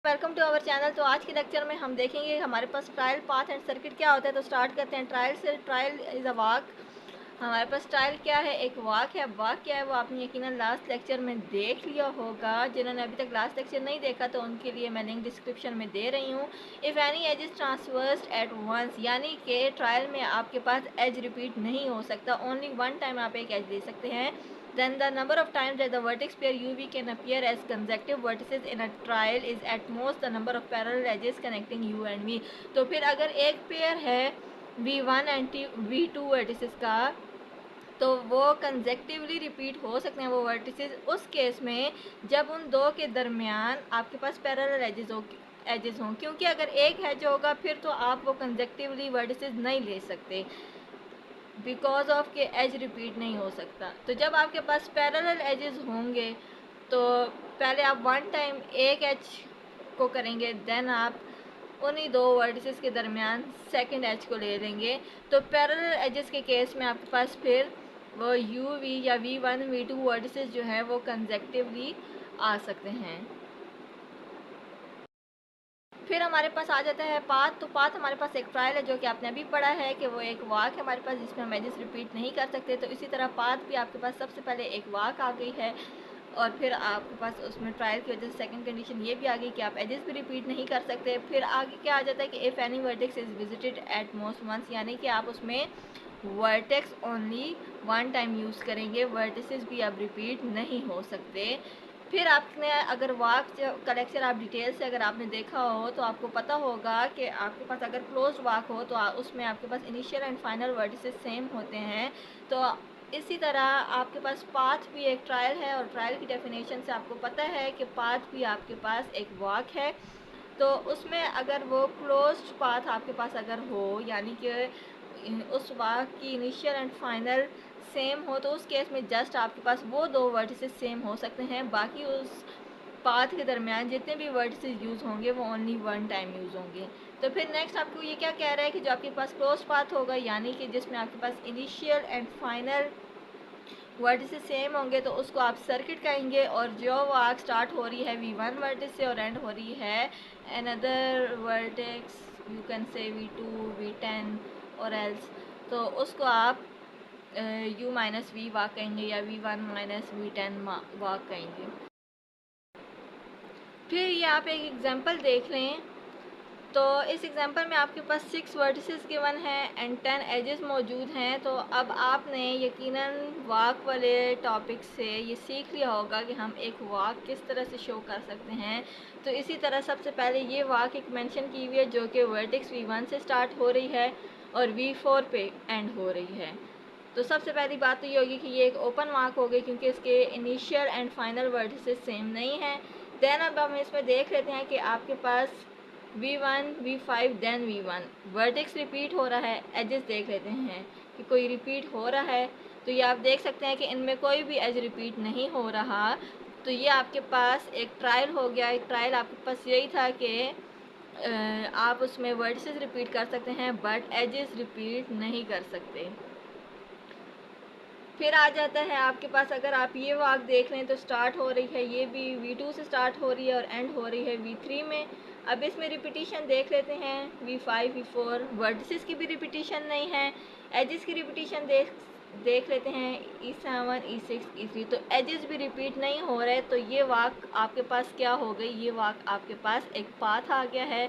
Welcome to our channel. तो आज के लेक्चर में हम देखेंगे हमारे पास ट्रायल पाथ एंड सर्किट क्या होता है। तो स्टार्ट करते हैं ट्रायल से। Trial is a walk. हमारे पास ट्रायल क्या है, एक वॉक है। वॉक क्या है वो आपने यकीनन लास्ट लेक्चर में देख लिया होगा। जिन्होंने अभी तक लास्ट लेक्चर नहीं देखा तो उनके लिए मैं लिंक डिस्क्रिप्शन में दे रही हूँ। If any edge is traversed at once, यानी कि ट्रायल में आपके पास एज रिपीट नहीं हो सकता, ओनली वन टाइम आप एक एज ले सकते हैं। Then the number of times that the vertex pair UV can appear as consecutive vertices in a trial is at most the number of parallel edges connecting U and V। तो फिर अगर एक pair है V1 and V2 vertices का, तो वो conjunctively repeat हो सकते हैं वो वर्टिसेस उस केस में जब उन दो के दरमियान आपके पास पैरेलल एजेस हों। क्योंकि अगर एक एज होगा फिर तो आप वो कंजेक्टिवली वर्टिसेस नहीं ले सकते, बिकॉज ऑफ के एज रिपीट नहीं हो सकता। तो जब आपके पास पैरेलल एजेस होंगे तो पहले आप वन टाइम एक एज को करेंगे, देन आप उन्हीं दो वर्टिसेस के दरमियान सेकंड एज को ले लेंगे। तो पैरेलल एजेस के केस में आपके पास फिर वो यू वी या V1 V2 वर्टिसेस जो है वो कंजेक्टिवली आ सकते हैं। फिर हमारे पास आ जाता है पाथ। तो पाथ हमारे पास एक ट्रायल है जो कि आपने अभी पढ़ा है कि वो एक वाक है हमारे पास जिसमें हम एजेस रिपीट नहीं कर सकते। तो इसी तरह पाथ भी आपके पास सबसे पहले एक वाक आ गई है और फिर आपके पास उसमें ट्रायल की वजह से सेकंड कंडीशन ये भी आ गई कि आप एजेस भी रिपीट नहीं कर सकते। फिर आगे क्या आ जाता है कि if any vertex is visited at most once, यानी कि आप उसमें vertex only one time use करेंगे, वर्टिसेस भी अब रिपीट नहीं हो सकते। फिर आपने अगर वाक का लेक्चर आप डिटेल से अगर आपने देखा हो तो आपको पता होगा कि आपके पास अगर क्लोज्ड वाक हो तो उसमें आपके पास initial and final vertices same होते हैं। तो इसी तरह आपके पास पाथ भी एक ट्रायल है और ट्रायल की डेफिनेशन से आपको पता है कि पाथ भी आपके पास एक वाक है। तो उसमें अगर वो क्लोज्ड पाथ आपके पास अगर हो, यानी कि उस वाक की इनिशियल एंड फाइनल सेम हो, तो उस केस में जस्ट आपके पास वो दो वर्टिसेस सेम हो सकते हैं। बाकी उस पाथ के दरमियान जितने भी वर्टिसेस यूज़ होंगे वो ओनली वन टाइम यूज़ होंगे। तो फिर नेक्स्ट आपको ये क्या कह रहा है कि जो आपके पास क्लोज पाथ होगा, यानी कि जिसमें आपके पास initial and final vertices same होंगे, तो उसको आप सर्किट कहेंगे। और जो वाक स्टार्ट हो रही है V1 वर्टिस से और एंड हो रही है another vertex, you can say V2 V10 और एल्स, तो उसको आप U माइनस V वाक कहेंगे या V1 माइनस V10 वाक कहेंगे। फिर ये आप एक एग्जांपल देख लें। तो इस एग्जांपल में आपके पास 6 वर्टिसेस गिवन हैं एंड 10 एजेस मौजूद हैं। तो अब आपने यकीनन वाक वाले टॉपिक से ये सीख लिया होगा कि हम एक वाक किस तरह से शो कर सकते हैं। तो इसी तरह सबसे पहले ये वाक एक मेंशन की हुई है जो कि वर्टेक्स V1 से स्टार्ट हो रही है और V4 पे एंड हो रही है। तो सबसे पहली बात तो ये होगी कि ये एक ओपन वाक होगी क्योंकि इसके initial and final vertices same नहीं हैं। देन अब हम इसमें देख लेते हैं कि आपके पास V1 V5 then V1 vertex repeat हो रहा है। एजेस देख लेते हैं कि कोई रिपीट हो रहा है। तो ये आप देख सकते हैं कि इनमें कोई भी एज रिपीट नहीं हो रहा। तो ये आपके पास एक ट्रायल हो गया। एक ट्रायल आपके पास यही था कि आप उसमें वर्टिसेस रिपीट कर सकते हैं बट एजेस रिपीट नहीं कर सकते। फिर आ जाता है आपके पास, अगर आप ये वाक देख लें तो स्टार्ट हो रही है ये भी V2 से स्टार्ट हो रही है और एंड हो रही है V3 में। अब इसमें रिपीटिशन देख लेते हैं V5 V4, वर्टिसेस की भी रिपीटिशन नहीं है। एजेस की रिपीटिशन देख लेते हैं E7 E6 E3, तो एजेस भी रिपीट नहीं हो रहे। तो ये वाक आपके पास क्या हो गई, ये वाक आपके पास एक पाथ आ गया है।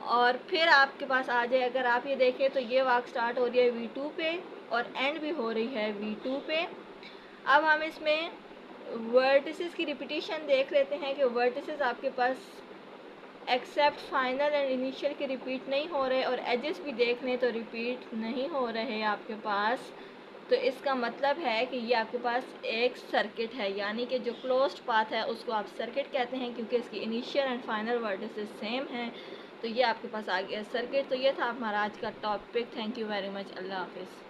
और फिर आपके पास आ जाए, अगर आप ये देखें तो ये वाक स्टार्ट हो रही है V2 पे और एंड भी हो रही है V2 पे। अब हम इसमें वर्टिसेस की रिपीटिशन देख लेते हैं कि वर्टिसेस आपके पास एक्सेप्ट फाइनल एंड इनिशियल के रिपीट नहीं हो रहे और एजेस भी देख लें तो रिपीट नहीं हो रहे आपके पास। तो इसका मतलब है कि ये आपके पास एक सर्किट है, यानी कि जो क्लोज्ड पाथ है उसको आप सर्किट कहते हैं क्योंकि इसकी initial and final vertices same हैं। तो ये आपके पास आ गया सर्किट। तो ये था हमारा आज का topic. Thank you very much. अल्लाह हाफिज़।